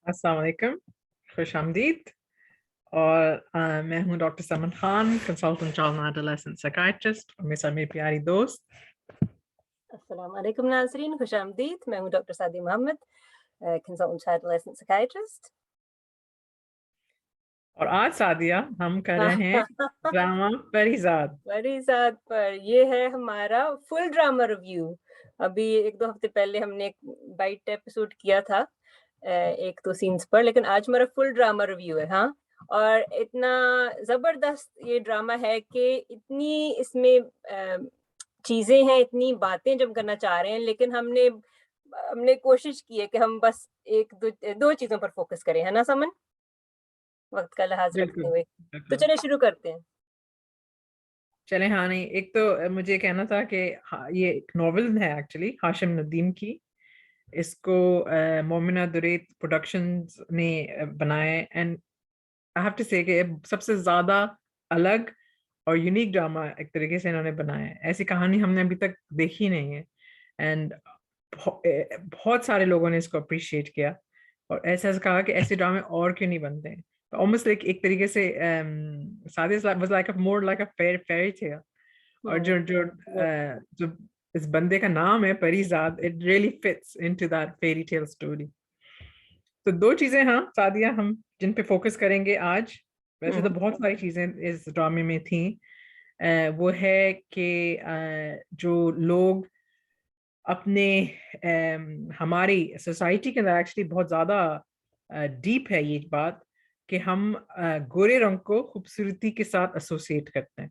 अस्सलाम वालेकुम, खुश आमदीद। और मैं हूँ doctor Saman Khan, consultant child and adolescent psychiatrist, और मेरे साथ मेरी प्यारी दोस्त। अस्सलाम वालेकुम नाज़रीन, खुश आमदीद। मैं हूँ doctor Sadi Mohammad, consultant child adolescent psychiatrist. और आज सादिया हम कर रहे हैं ड्रामा परीजाद। परीज़ाद पर ये है हमारा फुल ड्रामा रिव्यू। अभी 1-2 हफ्ते पहले हमने एक बाइट एपिसोड किया था 1-2 सीन्स पर, लेकिन आज हमारा फुल ड्रामा रिव्यू है, हाँ। और इतना ज़बरदस्त ये ड्रामा है कि इतनी इसमें चीज़ें हैं, इतनी बातें जो हम करना चाह रहे हैं, लेकिन हमने हमने कोशिश की है कि हम बस 1-2 चीज़ों पर फ़ोकस करें, है ना समन? वक़्त का लिहाज़ रखते बिल्कुल हुए। तो बिल्कुल। चलिए शुरू करते हैं। चले, हाँ, नहीं, एक तो मुझे कहना था कि हाँ, ये एक नॉवेल है एक्चुअली, हाशिम नदीम की। इसको मोमिना दुरैत प्रोडक्शंस ने बनाया है। एंड आई हैव टू से कि सबसे ज्यादा अलग और यूनिक ड्रामा एक तरीके से इन्होंने बनाया है। ऐसी कहानी हमने अभी तक देखी नहीं है। एंड बहुत सारे लोगों ने इसको अप्रिशिएट किया और ऐसा ऐसा कहा कि ऐसे ड्रामे और क्यों नहीं बनते हैं। तो ऑलमोस्ट लाइक एक तरीके से शादी was like a more like a fairy tale. और हुँ, जो इस बंदे का नाम है Parizaad, it really fits into that fairy tale story. तो दो चीजें, हाँ सादिया, हम जिन पे फोकस करेंगे आज। वैसे तो हुँ, बहुत सारी चीजें इस ड्रामे में थी। वो है कि जो लोग अपने हमारी सोसाइटी के अंदर एक्चुअली बहुत ज्यादा डीप है ये बात कि हम गोरे रंग को खूबसूरती के साथ एसोसिएट करते हैं।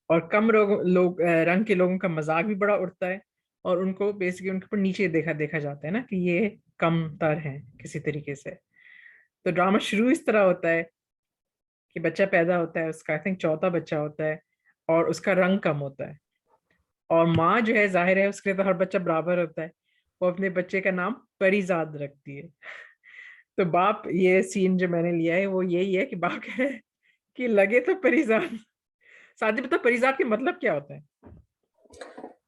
और कम रंग के लोगों का मजाक भी बड़ा उड़ता है। और उनको बेसिकली उनके ऊपर नीचे देखा देखा जाता है ना, कि ये कम तर हैं किसी तरीके से। तो ड्रामा शुरू इस तरह होता है कि बच्चा पैदा होता है, उसका आई थिंक चौथा बच्चा होता है, और उसका रंग कम होता है। और माँ जो है, जाहिर है उसके लिए तो हर बच्चा बराबर होता है, वो अपने बच्चे का नाम परिजाद रखती है। तो बाप, ये सीन जो मैंने लिया है वो यही है कि बाप कह रहे हैं कि लगे तो परिजाद। साथ ही बता, परिजाद के मतलब क्या होता है?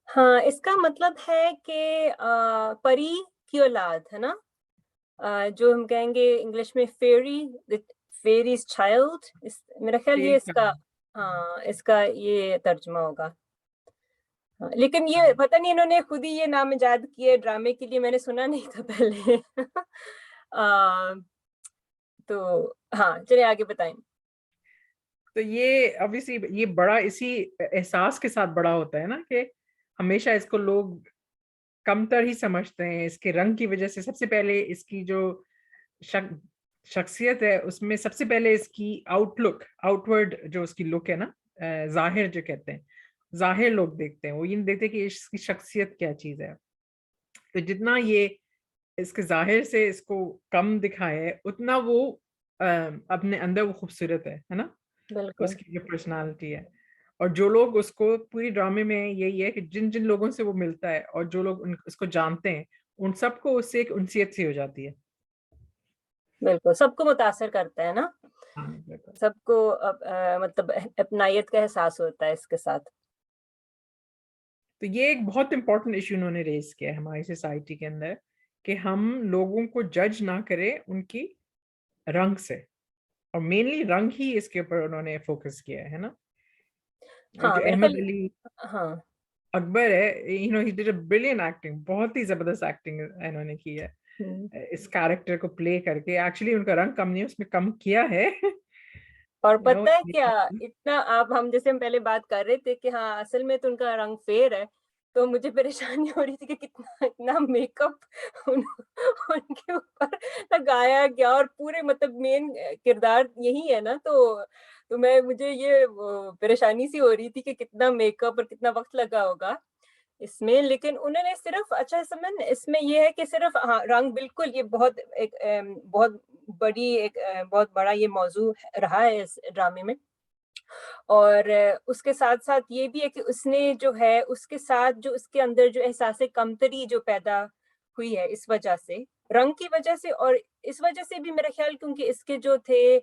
हाँ, इसका मतलब है कि परी की औलाद, है ना? जो हम कहेंगे इंग्लिश में फेयरी, द फेयरीज़ चाइल्ड, इस मेरा ख़्याल ये तेरी इसका, चांद। हाँ, इसका ये तर्जुमा होगा। हाँ, लेकिन ये पता नहीं इन्होंने खुद ही ये नाम इजाद किए ड्रामे के लिए, मैंने सुना नहीं था पहले। अ, तो हाँ, चलिए आगे बताएँ। तो ये ऑब्वियसली ये बड़ा इसी एहसास के साथ बड़ा होता है ना, कि हमेशा इसको लोग कमतर ही समझते हैं इसके रंग की वजह से। सबसे पहले इसकी जो शक, शख्सियत है, उसमें सबसे पहले इसकी आउटलुक, आउटवर्ड जो उसकी लुक है ना, जाहिर जो कहते हैं, जाहिर लोग देखते हैं, वो ये नहीं देखते कि इसकी शख्सियत क्या चीज है। तो जितना ये इसके जाहिर से इसको कम दिखाए है, उतना वो अपने अंदर वो खूबसूरत है ना, बिल्कुल। उसकी जो पर्सनालिटी है। और जो लोग उसको पूरी ड्रामे में यही है कि जिन जिन लोगों से वो मिलता है और जो लोग उसको जानते हैं, उन सबको उससे एक उनसियत सी हो जाती है। बिल्कुल, सबको मुतासिर करता है ना? हाँ बिल्कुल। सबको मतलब अपनायत का एहसास होता है इसके साथ। तो ये एक बहुत इंपॉर्टेंट इशू उन्होंने रेज किया है हमारी सोसाइटी के अंदर, कि हम लोगों को जज ना करें उनकी रंग से। और मेनली रंग ही इसके ऊपर उन्होंने फोकस किया है ना। और हाँ, जो मेरे अहमद ख़्याल अली हाँ, अकबर है, he did a brilliant acting, बहुत ही जबरदस्त एक्टिंग इन्होंने की है हुँ। इस कैरेक्टर को प्ले करके। एक्चुअली उनका रंग कम नहीं, उसमें कम किया है। और You know, पता है क्या, इतना आप हम जैसे हम पहले बात कर रहे थे कि हाँ, असल में तो उनका रंग फेर है, तो मुझे परेशानी हो रही थी कि कितना इतना मेकअप उन उनके ऊपर लगाया गया, और पूरे मतलब मेन किरदार यही है ना, तो मैं मुझे ये वो परेशानी सी हो रही थी कि कितना मेकअप और कितना वक़्त लगा होगा इसमें। लेकिन उन्होंने सिर्फ़ अच्छा समन इसमें ये है कि सिर्फ़ हाँ, रंग बिल्कुल ये बहुत एक बहुत बड़ी एक बहुत बड़ा ये मौज़ू रहा है इस ड्रामे में। और उसके साथ-साथ ये भी है कि उसने जो है उसके साथ जो उसके अंदर जो एहसास कमतरी जो पैदा हुई है इस वजह से, रंग की वजह से, और इस वजह से भी मेरा ख़्याल क्योंकि इसके जो थे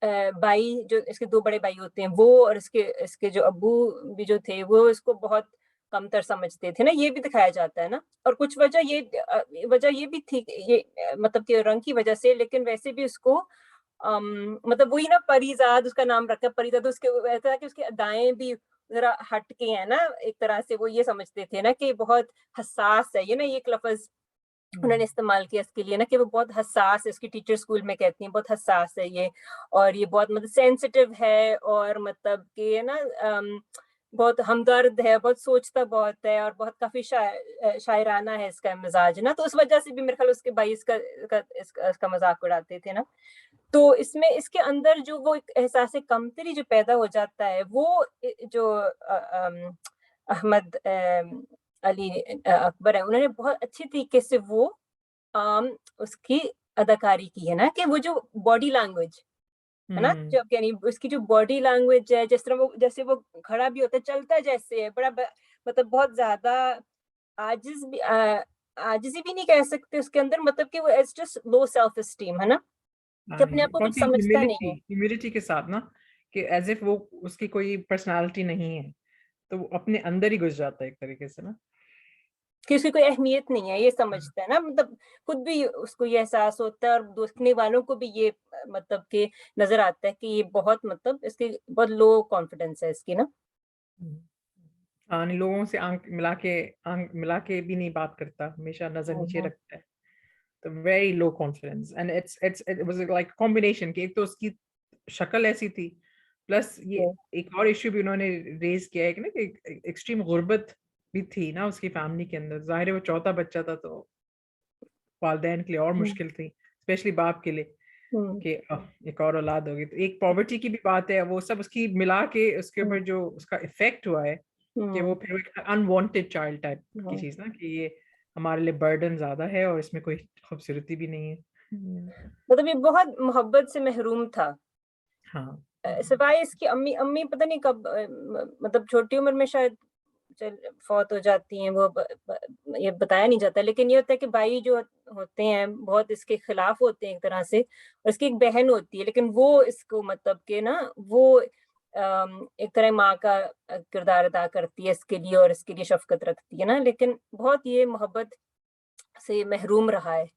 भाई, जो इसके 2 बड़े भाई होते हैं वो, और इसके इसके जो अब्बू भी जो थे वो इसको बहुत कमतर समझते थे ना, ये भी दिखाया जाता है ना। और कुछ वजह ये भी थी, ये मतलब कि रंग की वजह से, लेकिन वैसे भी उसको मतलब वही ना, परीज़ाद उसका नाम रखा, परीज़ाद, उसके ऐसा है कि उसकी अदाएँ भी ज़रा हट के हैं ना, एक तरह से वो ये समझते थे ना कि बहुत हसास है, ये ना, ये एक लफ़्ज़ उन्होंने इस्तेमाल किया इसके लिए ना, कि वो बहुत हसास है, उसकी टीचर स्कूल में कहती हैं बहुत हसास है ये, और ये बहुत मतलब सेंसिटिव है, और मतलब कि है ना बहुत हमदर्द है, बहुत सोचता बहुत है, और बहुत काफ़ी शायराना है इसका मिज़ाज ना, तो उस वज़ह से भी मेरे ख़्याल उसके भाई इसका मज़ाक उड़ाते थे ना। तो इसमें इसके अंदर जो वो एक एहसास कमतरी जो पैदा हो जाता है, वो जो अहमद अली अकबर है, उन्होंने बहुत अच्छे तरीके से वो उसकी अदाकारी की है ना, कि वो जो बॉडी लैंग्वेज है ना, हुँ। जब यानी उसकी जो बॉडी लैंग्वेज है, जिस तरह वो, जैसे वो खड़ा भी होता है, चलता जैसे है, बड़ा मतलब बहुत ज्यादा आजिज भी आजिजी भी नहीं कह सकते उसके अंदर, मतलब कि वो it's just low self esteem है ना, कि हाँ, अपने आप को कुछ बहुत ही समझता नहीं ह्यूमिलिटी है। ह्यूमिलिटी के साथ ना, कि एज़ इफ वो उसकी कोई पर्सनैलिटी नहीं है, तो वो अपने अंदर ही घुस जाता है एक तरीके से ना। कि उसकी कोई अहमियत नहीं है, ये हाँ। समझता है ना, मतलब खुद भी उसको ये एहसास होता है, और देखने वालों को भी ये मतलब कि नज़र आता है कि ये बहुत मतलब इसकी बहुत लो कॉन्फिडेंस है इसकी ना। हुँ। हाँ, नहीं, लोगों से आँख मिला के भी नहीं बात करता, हमेशा नज़र हुँ, नीचे हुँ। रखता है। तो very low confidence, and it was like combination कि एक तो उसकी शक्ल ऐसी थी, प्लस ये जी। एक और इश्यू भी उन्होंने रेज़ किया है कि ना, कि एक्सट्रीम गुर्बत भी थी ना उसकी फैमिली के अंदर। ज़ाहिर है वो चौथा बच्चा था, तो वालिदैन के लिए और हुँ, मुश्किल थी, स्पेशली बाप के लिए, हुँ, कि एक और औलाद होगी। तो एक पॉवर्टी की भी बात है, वो सब उसकी मिला के उसके हुँ, ऊपर जो उसका इफ़ेक्ट हुआ है, कि वो हुँ, फिर एक अनवांटेड चाइल्ड टाइप की हुँ। चीज़ ना, कि ये हमारे लिए बर्डन ज़्यादा है और इसमें कोई खूबसूरती भी नहीं है। मतलब ये बहुत मोहब्बत से महरूम था। हाँ। सिवाय इसकी अम्मी अम्मी पता नहीं कब मतलब छोटी उम्र में शायद चल फौत हो जाती हैं, वो ये बताया नहीं जाता, लेकिन ये होता है कि भाई जो होते हैं बहुत इसके खिलाफ होते हैं एक तरह से, और इसकी एक बहन होती है, लेकिन वो इसको मतलब कि ना वो एक तरह माँ का किरदार अदा करती है इसके लिए, और इसके लिए शफकत रखती है ना, लेकिन बहुत ये मोहब्बत से महरूम रहा है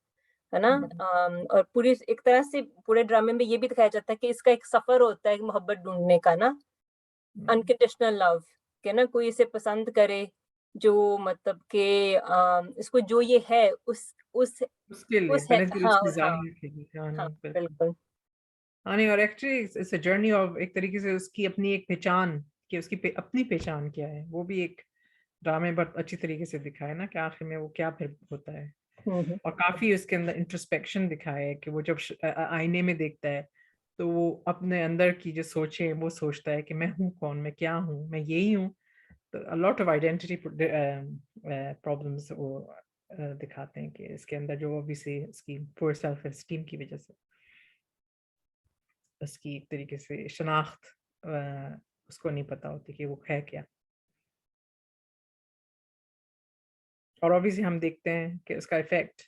ना? हुँ, और पूरी एक तरह से पूरे ड्रामे में ये भी दिखाया जाता है कि इसका एक सफ़र होता है मोहब्बत ढूँढने का ना, हुँ। अनकंडीशनल लव, कि ना कोई इसे पसंद करे, जो मतलब कि इसको जो ये है उसके लिए उस है, पहले फिर हाँ, उसकी हाँ, ज़ाहिर की। हाँ, हाँ, नहीं, बिल्कुल। बिल्कुल। हाँ, नहीं, और actually it's a journey of, एक तरीके से उसकी अपनी एक पहचान, कि उसकी अपनी पहचान क्या है, वो भी एक ड्रामे बहुत अच्छी तरीके से दिखाया है ना, कि आखिर में वो क्या फिर होता है। हुँ, हुँ, और काफ़ी उसके अंदर इंट्रोस्पेक्शन दिखाया है, कि वो जब आईने में देखता है, तो वो अपने अंदर की जो सोचें हैं, वो सोचता है कि मैं हूँ कौन? मैं क्या हूँ? मैं यही हूँ? तो a lot of identity problems वो दिखाते हैं, कि इसके अंदर जो ऑब्वियसली उसकी पुअर सेल्फ एस्टीम की वज़ह से उसकी एक तरीके से शनाख्त उसको नहीं पता होती कि वो है क्या। और ऑब्वियसली हम देखते हैं कि उसका इफ़ेक्ट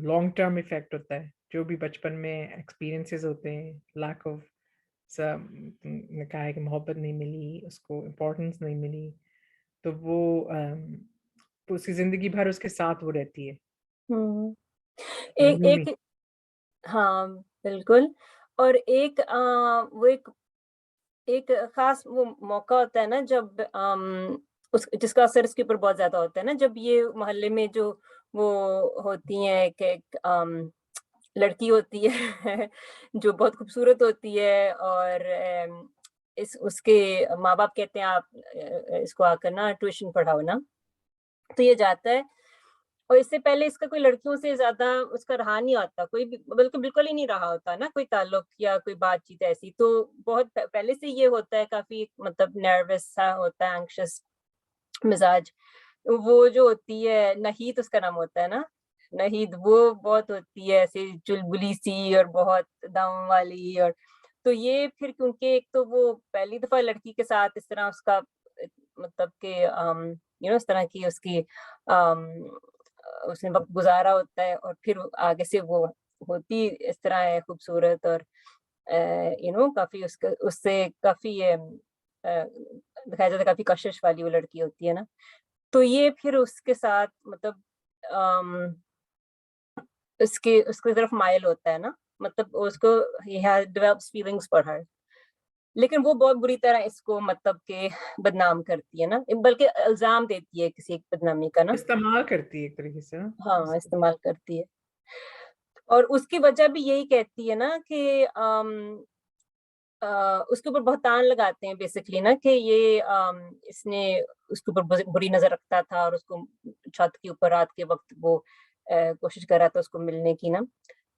लॉन्ग टर्म इफ़ेक्ट होता है। जो भी बचपन में एक्सपीरियंसेस होते हैं, लैक ऑफ सब, ने कहा है कि मोहब्बत नहीं मिली, उसको इम्पोर्टेंस नहीं मिली, तो वो उसकी ज़िंदगी भर उसके साथ वो रहती है, हुँ। एक मजनूनी। एक हाँ, बिल्कुल। और एक वो एक ख़ास वो मौका होता है ना, जब उस जिसका असर इसके ऊपर बहुत ज़्यादा होता है ना, जब ये मोहल्ले में जो वो होती हैं, एक लड़की होती है जो बहुत खूबसूरत होती है, और इस उसके माँ-बाप कहते हैं आप इसको आकर ना ट्यूशन पढ़ाओ ना, तो ये जाता है, और इससे पहले इसका कोई लड़कियों से ज़्यादा उसका रहा नहीं होता, कोई भी बल्कि बिल्कुल ही नहीं रहा होता ना, कोई ताल्लुक या कोई बातचीत ऐसी। तो बहुत पहले से ये होता है, काफ़ी मतलब नर्वस सा होता है, एंग्ज़ियस मिज़ाज। वो जो होती है नहीद उसका नाम होता है ना, नहीद वो बहुत होती है ऐसे चुलबुली सी और बहुत दम वाली, और तो ये फिर क्योंकि एक तो वो पहली दफ़ा लड़की के साथ इस तरह उसका मतलब कि इस तरह की उसकी उसने वक़्त गुज़ारा होता है, और फिर आगे से वो होती इस तरह है खूबसूरत, और काफ़ी उससे काफ़ी दिखाया जाता है काफ़ी कशिश वाली वो लड़की होती है ना, तो ये फिर उसके साथ मतलब अम, उसकी तरफ माइल होता है ना, मतलब उसको he has develops feelings for her. लेकिन वो बहुत बुरी तरह इसको मतलब के बदनाम करती है ना, बल्कि इल्ज़ाम देती है किसी एक बदनामी का ना। इस्तेमाल करती है एक तरीके से ना हाँ, उसको। इस्तेमाल करती है और उसकी वजह भी यही कहती है ना कि उसके ऊपर बहतान लगाते हैं बेसिकली ना कि ये इसने उसके ऊपर बुरी नज़र रखता था और उसको छत के ऊपर रात के वक़्त वो कोशिश कर रहा था उसको मिलने की ना।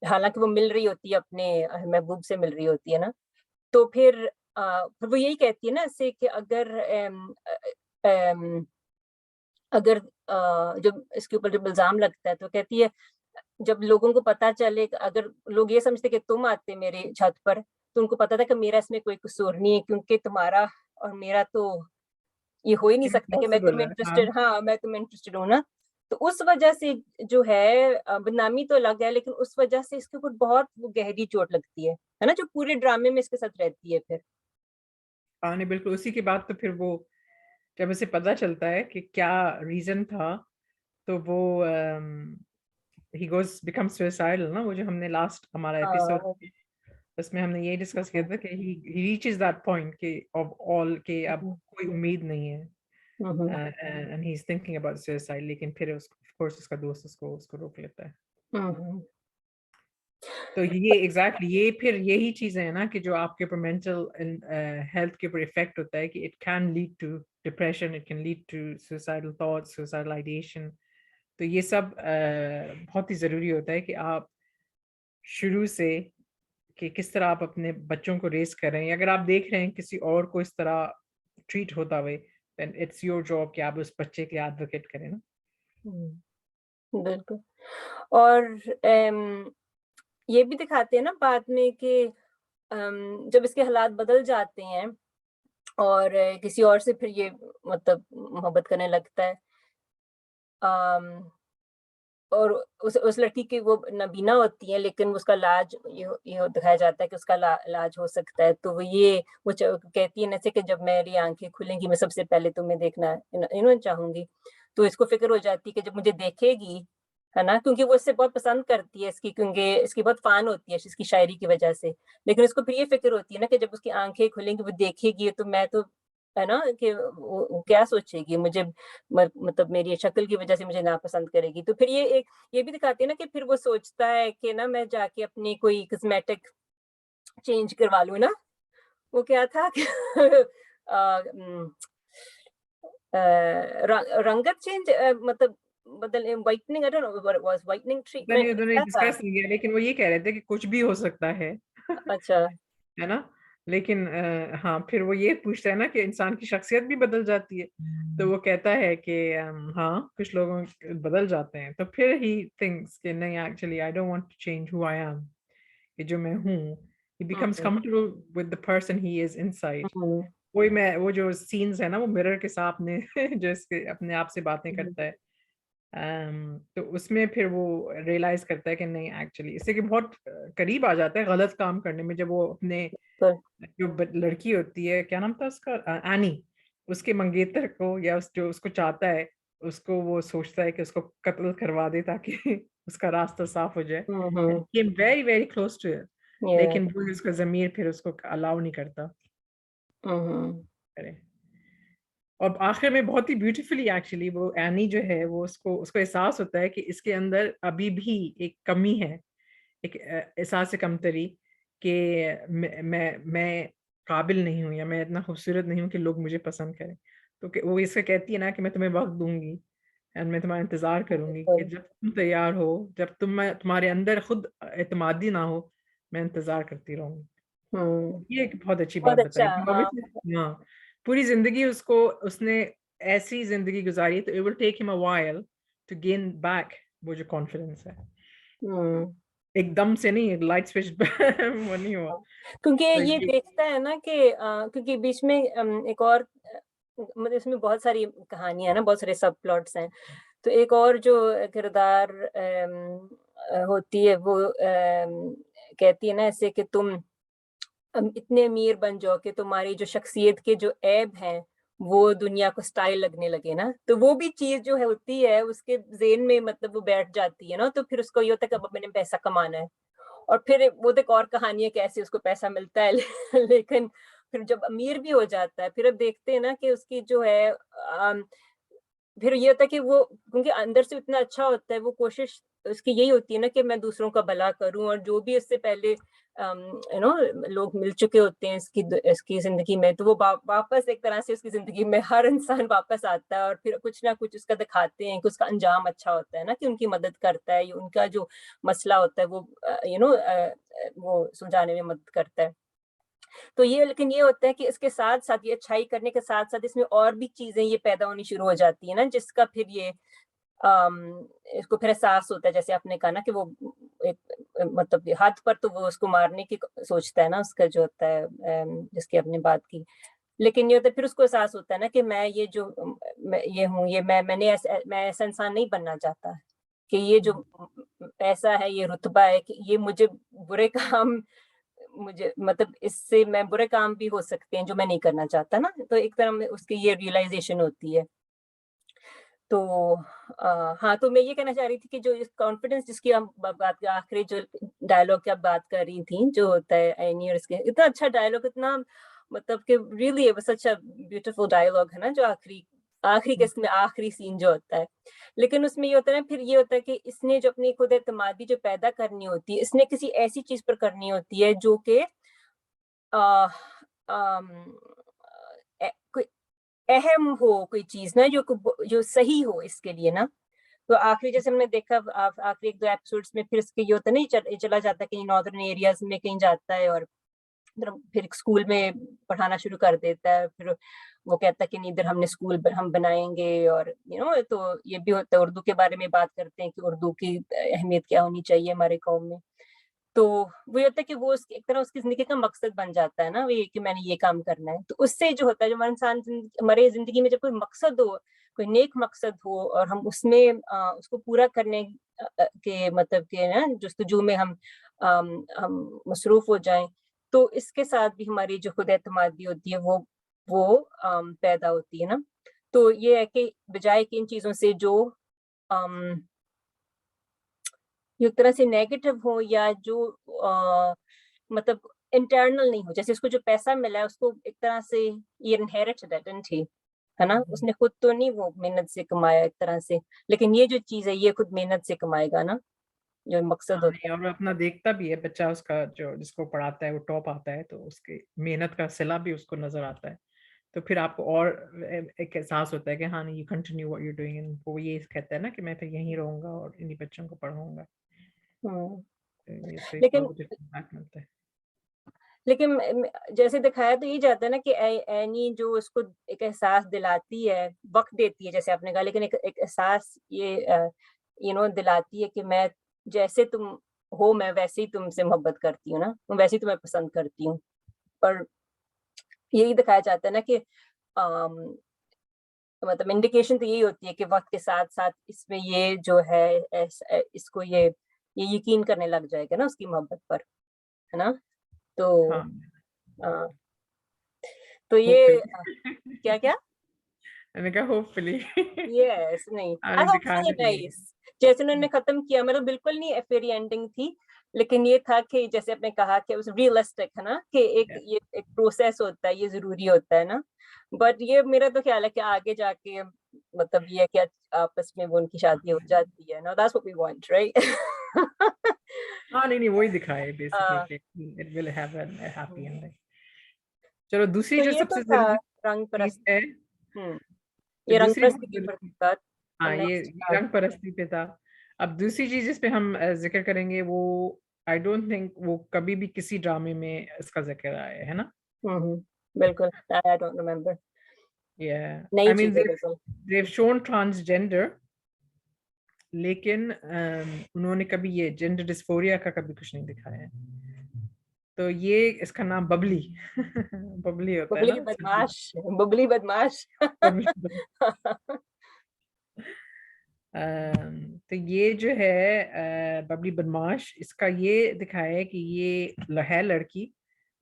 हालाँकि वो मिल रही होती है अपने महबूब से मिल रही होती है ना। तो फिर वो यही कहती है ना इससे कि अम, अगर जब इसके ऊपर जब इल्ज़ाम लगता है तो कहती है जब लोगों को पता चले अगर लोग ये समझते कि तुम आते मेरी छत पर, तो उनको पता था कि मेरा इसमें कोई कसूर नहीं है क्योंकि तुम्हारा और मेरा तो ये हो ही नहीं सकता कि इम्पॉसिबल है, हाँ। मैं तुम्हें इंटरेस्टेड हूँ ना। तो उस वजह से जो है बदनामी तो अलग है लेकिन उस वजह से इसके ऊपर बहुत वो गहरी चोट लगती है ना? जो पूरे ड्रामे में इसके साथ रहती है फिर। हाँ, नहीं बिल्कुल उसी के बाद तो फिर वो जब उसे पता चलता है कि क्या रीज़न था, तो वो ही गोज़ बिकम्स सुइसाइडल ना, वो जो हमने लास्ट हमारा एपिसोड हाँ। उसमें हमने यही डिस्कस किया हुँ, था कि ही रीचेस दैट पॉइंट कि ऑफ ऑल कि अब हुँ, कोई उम्मीद नहीं है, hmm, hmm, and he is thinking about suicide, लेकिन फिर उस ऑफ कोर्स उसका दोस्त उसको उसको रोक लेता है। हुँ, हुँ। तो ये एग्ज़ैक्टली ये फिर यही चीज़ें हैं ना कि जो आपके ऊपर मेंटल हेल्थ के ऊपर इफ़ेक्ट होता है कि it can lead to depression, it can lead to suicidal thoughts, suicidal ideation. तो ये सब बहुत ही ज़रूरी होता है कि आप शुरू से कि किस तरह आप अपने बच्चों को रेज़ कर रहे हैं, या अगर आप देख रहे हैं किसी और को इस तरह ट्रीट होता हुए, देन इट्स योर जॉब कि आप उस बच्चे के लिए एडवोकेट करें ना। हुँ, बिल्कुल और ये भी दिखाते हैं ना बाद में कि जब इसके हालात बदल जाते हैं और किसी और से फिर ये मतलब मोहब्बत करने लगता है। अम, और उस लड़की की वो नबीना होती है लेकिन उसका इलाज ये दिखाया जाता है कि उसका इलाज हो सकता है। तो वो कहती है ना जैसे कि जब मेरी आँखें खुलेंगी मैं सबसे पहले तुम्हें देखना चाहूँगी। तो इसको फ़िक्र हो जाती है कि जब मुझे देखेगी, है ना? क्योंकि वो इससे बहुत पसंद करती है इसकी क्योंकि इसकी बहुत फ़ैन होती है इसकी शायरी की वज़ह से। लेकिन उसको फिर ये फ़िक्र होती है ना कि जब उसकी आँखें खुलेंगी, वो देखेगी तो मैं तो है ना? कि वो क्या सोचेगी? मुझे मतलब मेरी शक्ल की वज़ह से मुझे नापसंद करेगी। तो फिर ये भी दिखाती है ना कि फिर वो सोचता है कि ना मैं जाके अपनी कोई कॉस्मेटिक चेंज करवा लूँ ना। वो क्या था कि अ, उम, अ, रंगत चेंज मतलब बदल whitening I don't know what it was whitening पता नहीं ट्रीटमेंट उन्होंने क्या था? डिस्कस नहीं किया, लेकिन वो ये कह रहे थे कि कुछ भी हो सकता है। अच्छा। है ना? लेकिन हाँ, फिर वो ये पूछता है ना कि इंसान की शख्सियत भी बदल जाती है। तो वो कहता है कि हाँ, कुछ लोगों के बदल जाते हैं। तो फिर ही थिंक्स कि नहीं actually I don't want to change who I am, कि जो मैं हूँ, he becomes hmm, comfortable with the person he is inside. हुँ, वो जो सीन्स है ना वो मिरर के सामने जो इसके अपने आप से बातें हुँ, करता है। तो उसमें फिर वो रियलाइज़ करता है कि नहीं एक्चुअली इससे कि बहुत करीब आ जाता है गलत काम करने में, जब वो अपने बिल्कुल। जो लड़की होती है, क्या नाम था उसका, एनी, उसके मंगेतर को या जो उसको चाहता है, उसको वो सोचता है कि उसको कत्ल करवा दे ताकि उसका रास्ता साफ हो जाए, hmm, and hmm, he came very very close to it, या लेकिन वो उसका ज़मीर फिर उसको अलाउ नहीं करता हुँ, हुँ, करे। और आखिर में बहुत ही ब्यूटीफुली एक्चुअली वो एनी जो है वो उसको उसको एहसास होता है कि इसके अंदर अभी भी एक कमी है, एक एहसास कमतरी कि मैं काबिल नहीं हूँ या मैं इतना खूबसूरत नहीं हूँ कि लोग मुझे पसंद करें। तो वो इससे कहती है ना कि मैं तुम्हें वक़्त दूँगी एंड मैं तुम्हारा इंतज़ार करूँगी कि बिल्कुल। जब तुम तैयार हो, जब तुम्हारे अंदर खुद एतमादी ना हो, मैं इंतज़ार करती रहूँगी। हुँ, ये एक बहुत अच्छी बात बहुत बताई अच्छा कि हाँ, ऑब्वियसली हाँ, पूरी ज़िंदगी उसने ऐसी ज़िंदगी गुज़ारी तो it will take him a while to gain back वो जो कॉन्फिडेंस है। हुँ। एकदम से नहीं लाइट स्विच वो नहीं हुआ। क्योंकि तो ये ये देखता है ना कि क्योंकि बीच में एक और मतलब इसमें बहुत सारी कहानियाँ हैं ना, बहुत सारे सब प्लॉट्स हैं। तो एक और जो किरदार होती है वो कहती है ना ऐसे कि तुम इतने अमीर बन जाओ कि तुम्हारी जो शख्सियत के जो ऐब हैं, वो दुनिया को स्टाइल लगने लगे ना, तो वो भी चीज़ जो है होती है उसके ज़हन में, मतलब वो बैठ जाती है ना, तो फिर उसको ये होता है कि अब मैंने पैसा कमाना है। और फिर वो तो एक और कहानी है कैसे उसको पैसा मिलता है लेकिन फिर जब अमीर भी हो जाता है, फिर अब देखते हैं ना कि उसकी जो है फिर ये होता है कि वो, क्योंकि अंदर से इतना अच्छा होता है, वो कोशिश उसकी यही होती है ना कि मैं दूसरों का भला करूँ, और जो भी इससे पहले यू नो लोग मिल चुके होते हैं इसकी ज़िंदगी में, तो वो वापस एक तरह से उसकी ज़िंदगी में हर इंसान वापस आता है, और फिर कुछ ना कुछ उसका दिखाते हैं कि उसका अंजाम अच्छा होता है ना, कि उनकी मदद करता है, या उनका जो मसला होता है वो वो सुलझाने में मदद करता है। तो ये, लेकिन ये होता है कि इसके साथ-साथ, ये अच्छाई करने के साथ-साथ इसमें और भी चीज़ें ये पैदा होनी शुरू हो जाती है ना, जिसका फिर ये इसको फिर एहसास होता है, जैसे आपने कहा ना कि वो एक मतलब हद पर तो वो उसको मारने की सोचता है ना, उसका जो होता है जिसकी आपने बात की। लेकिन ये होता है फिर उसको एहसास होता है ना कि मैं ये जो मैं ये हूँ, ये मैं ऐसा इंसान नहीं बनना चाहता, कि ये जो पैसा है, ये रुतबा है, कि ये मुझे बुरे काम मुझे मतलब इससे मैं बुरे काम भी हो सकते हैं जो मैं नहीं करना चाहता ना, तो एक तरह में उसकी ये रियलाइज़ेशन होती है। तो हाँ, तो मैं ये कहना चाह रही थी कि जो इस कॉन्फिडेंस जिसकी हम ब बात आखिरी जो डायलॉग की आप बात कर रही थी, जो होता है एनी और इसके, इतना अच्छा डायलॉग, इतना मतलब कि really it was such a beautiful dialogue है ना, जो आखिरी आखिरी के इसमें आखिरी सीन जो होता है। लेकिन उसमें ये होता है ना, फिर ये होता है कि इसने जो अपनी खुद एतमादी जो पैदा करनी होती है, इसने किसी ऐसी चीज़ पर करनी होती है जो कि अ, अम, कोई अहम हो, कोई चीज़ ना जो सही हो इसके लिए ना। तो आखिरी जैसे हमने देखा आखिरी 1-2 एपिसोड्स में, फिर इसके ये होता है ना, ये चला जाता है कहीं नॉर्दर्न एरियाज़ में कहीं जाता है, और फिर स्कूल में पढ़ाना शुरू कर देता है। फिर वो कहता है कि नहीं, इधर हमने स्कूल हम बनाएँगे, और तो ये भी होता है, उर्दू के बारे में बात करते हैं कि उर्दू की अहमियत क्या होनी चाहिए हमारे कौम में। तो वो ये होता है कि वो एक तरह उसकी ज़िंदगी का मकसद बन जाता है ना, ये कि मैंने ये काम करना है। तो उससे जो होता है, जो हमारा इंसान हमारे ज़िंदगी में जब कोई मकसद हो, कोई नेक मकसद हो, और हम उसमें उसको पूरा करने के मतलब के ना जस्तजू में हम मसरूफ़ हो जाएँ, तो इसके साथ भी हमारी जो खुद-एतमादी होती है वो पैदा होती है ना। तो ये है कि बजाए कि इन चीज़ों से जो अम एक तरह से नेगेटिव हो, या जो मतलब इंटरनल नहीं हो, जैसे उसको जो पैसा मिला है उसको एक तरह से ये इनहेरिटेड है, डिडंट ही? है ना? उसने खुद तो नहीं वो मेहनत से कमाया एक तरह से, लेकिन ये जो चीज़ है ये खुद मेहनत से कमाएगा ना, जो मकसद हाँ, होता नहीं, है। और वो अपना देखता भी है बच्चा, उसका जो जिसको पढ़ाता है वो टॉप आता है, तो उसकी मेहनत का सिला भी उसको नजर आता है। तो फिर आपको और एक एहसास होता है कि हाँ नहीं, you continue what you doing, and वो ये कहता है ना कि मैं फिर यहीं रहूंगा और इन्हीं बच्चों को पढ़ाऊंगा। हुँ, तो ये इससे लेकिन पॉजिटिव फीडबैक मिलता है। लेकिन जैसे दिखाया तो ये जाता है ना कि एनी जो उसको एक एहसास दिलाती है, वक़्त देती है जैसे आपने कहा, लेकिन एक एहसास ये दिलाती है कि मैं जैसे तुम हो, मैं वैसे ही तुमसे मोहब्बत करती हूँ ना, वैसे ही तुम्हें पसंद करती हूँ। और यही दिखाया जाता है ना कि अम, मतलब इंडिकेशन तो यही होती है कि वक़्त के साथ-साथ इसमें ये जो है इसको ये यकीन करने लग जाएगा ना उसकी मोहब्बत पर, है ना? तो हाँ, अ, तो ये होपफुली। क्या-क्या? मैंने कहा होपफुली। यस, नहीं, आपने दिखाया होपफुली भी है। नाइस। जैसे उन्होंने खत्म किया, मतलब बिल्कुल नहीं फेयरी एंडिंग थी, लेकिन ये था कि जैसे आपने कहा कि उस रियलिस्टिक है ना, कि Yeah. एक प्रोसेस होता है, ये ज़रूरी होता है ना। बट ये मेरा तो ख्याल है कि आगे जाके मतलब ये है कि आपस में वो उनकी शादी हो जाती है। Now that's what we want, right? हाँ, नहीं, नहीं, वही दिखाया है बेसिकली अ, कि it will have an happy um, ending. चलो, दूसरी तो जो ये तो सबसे था ज़रूरी रंग चीज़ परस्त। है, हुँ, जो ये रंग दूसरी बहुत परस्ती की ज़रूरी, बात। हाँ, नेक्स्ट ये रंग परस्ती पे था। अब दूसरी चीज़ जिस पे हम ज़िक्र करेंगे वो, आई डोंट थिंक वो कभी भी किसी ड्रामे में इसका ज़िक्र आया है ना? हुँ, हुँ, बिल्कुल, आई डोंट रिमेंबर। Yeah, नई I mean चीज़ है बिल्कुल। they've shown transgender, लेकिन उन्होंने कभी ये जेंडर डिस्फोरिया का कभी कुछ नहीं दिखाया है। तो ये इसका नाम बबली बबली होता है बबली ना, सर्दी बदमाश, बबली बदमाश। बबली। तो ये जो है बबली बदमाश, इसका ये दिखाया है कि ये है लड़की,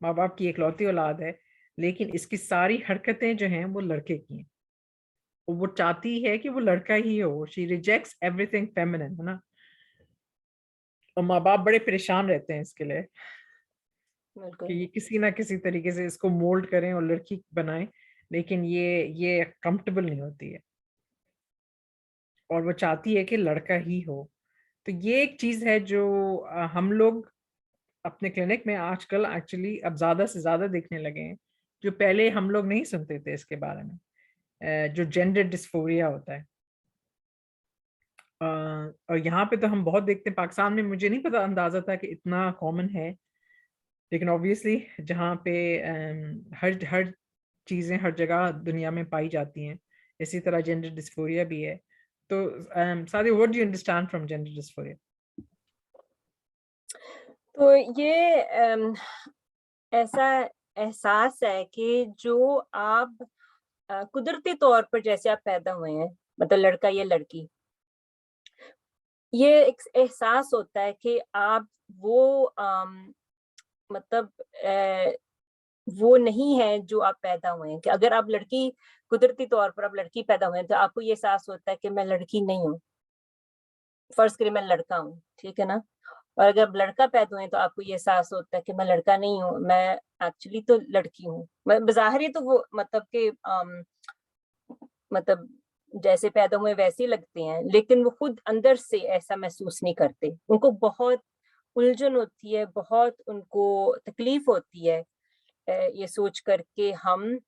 माँ बाप की इकलौती औलाद है, लेकिन इसकी सारी हरकतें जो हैं वो लड़के की हैं, और वो चाहती है कि वो लड़का ही हो, शी रिजेक्ट्स एवरीथिंग फेमिनिन, है ना। और माँ बाप बड़े परेशान रहते हैं इसके लिए कि बिल्कुल। ये किसी ना किसी तरीके से इसको मोल्ड करें और लड़की बनाएं, लेकिन ये कंफर्टेबल नहीं होती है, और वो चाहती है कि लड़का ही हो। तो ये एक चीज है जो हम लोग अपने क्लिनिक में आजकल एक्चुअली अब ज्यादा से ज्यादा देखने लगे हैं, जो पहले हम लोग नहीं सुनते थे इसके बारे में, जो जेंडर डिस्फोरिया होता है। और यहाँ पे तो हम बहुत देखते हैं, पाकिस्तान में मुझे नहीं पता, अंदाजा था कि इतना कॉमन है, लेकिन ऑब्वियसली जहाँ पे हर हर चीजें हर जगह दुनिया में पाई जाती हैं, इसी तरह जेंडर डिस्फोरिया भी है। तो सादी, what do you understand from gender dysphoria? तो ये ऐसा एहसास है कि जो आप कुदरती तौर पर जैसे आप पैदा हुए हैं, मतलब लड़का या लड़की, ये एक एहसास होता है कि आप वो मतलब वो नहीं है जो आप पैदा हुए हैं, कि अगर आप लड़की कुदरती तौर पर आप लड़की पैदा हुए हैं, तो आपको ये एहसास होता है कि मैं लड़की नहीं हूँ। फ़र्ज़ करिए मैं लड़का हूँ, ठीक है ना? और अगर आप लड़का पैदा हुए हैं, तो आपको ये एहसास होता है कि मैं लड़का नहीं हूँ, मैं एक्चुअली तो लड़की हूँ। मैं बज़ाहिर तो वो मतलब कि मतलब जैसे पैदा हुए वैसे ही लगते हैं, लेकिन वो खुद अंदर से ऐसा महसूस नहीं करते। उनको बहुत उलझन होती है, बहुत उनको तकलीफ़ होती है ये सोच कर के हम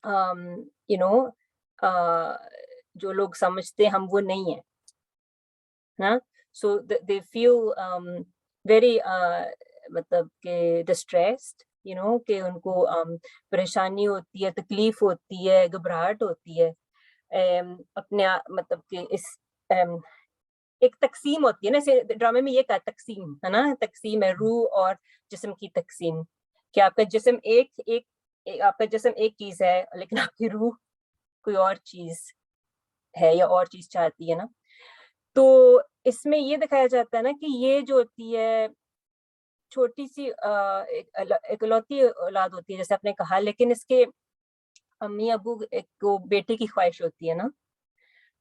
अम, यू नो अ, जो लोग समझते हैं हम वो नहीं हैं, ना? सो दे फील वेरी मतलब कि डिस्ट्रेस्ड, कि उनको परेशानी होती है, तकलीफ़ होती है, घबराहट होती है। अपने मतलब कि इस अम, एक तक़सीम होती है ना, जैसे ड्रामे में ये कहा तक़सीम, है ना? तक़सीम है रूह और जिस्म की तक़सीम, कि आपका जिस्म आपका जिस्म एक चीज़ है, लेकिन आपकी रूह कोई और चीज़ है या और चीज़ चाहती है ना? तो इसमें ये दिखाया जाता है ना कि ये जो होती है छोटी-सी इकलौती औलाद होती है जैसे आपने कहा, लेकिन इसके अम्मी-अबू एक को बेटे की ख़्वाहिश होती है ना,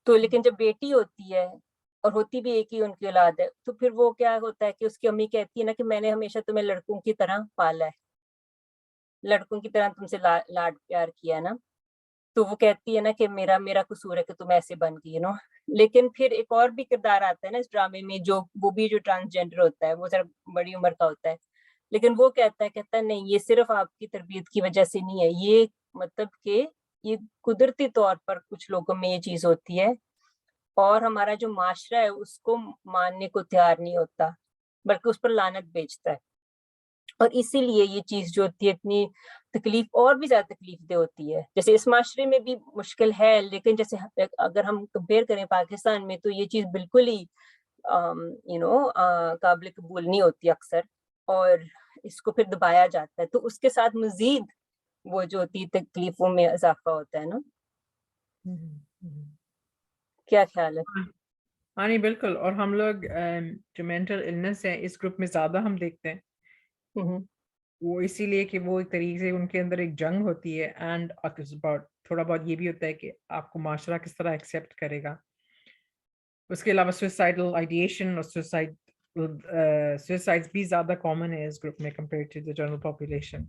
तो लेकिन जब बेटी होती है और होती भी एक ही उनकी औलाद है, तो फिर वो क्या होता है कि उसकी अम्मी कहती है ना कि मैंने हमेशा तुम्हें लड़कों की तरह पाला है, लड़कों की तरह तुमसे लाड प्यार किया है ना। तो वो कहती है ना कि मेरा मेरा कसूर है कि तुम ऐसे बन गई, लेकिन फिर एक और भी किरदार आता है ना इस ड्रामे में, जो वो भी जो ट्रांसजेंडर होता है, वो ज़रा बड़ी उम्र का होता है। लेकिन वो कहता है नहीं, ये सिर्फ़ आपकी तरबियत की वज़ह से नहीं है, ये मतलब कि ये कुदरती तौर पर कुछ लोगों में ये चीज़ होती है और हमारा जो माशरा है उसको मानने को तैयार नहीं होता, बल्कि उस पर लानत भेजता है। और इसीलिए ये चीज़ जो होती है इतनी तकलीफ़ और भी ज़्यादा तकलीफ़देह होती है। जैसे इस माशरे में भी मुश्किल है, लेकिन जैसे अगर हम कंपेयर करें पाकिस्तान में, तो ये चीज़ बिल्कुल ही काबिल कबूल नहीं होती अक्सर, और इसको फिर दबाया जाता है। तो उसके साथ मज़ीद वो जो होती है तकलीफ़ों में इज़ाफ़ा होता है ना? हम्म, हम्म। क्या ख़्याल है? हाँ, हाँ, नहीं बिल्कुल। और हम लोग जो मेंटल इलनेस है इस ग्रुप में ज्यादा हम देखते हैं, हुँ, हुँ। वो इसीलिए कि वो एक तरीके से उनके अंदर एक जंग होती है, एंड अबाउट थोड़ा बहुत ये भी होता है कि आपको माशरा किस तरह एक्सेप्ट करेगा। उसके अलावा सुसाइडल आइडिएशन और सुसाइड्स भी ज्यादा कॉमन है इस ग्रुप में compare to the general population.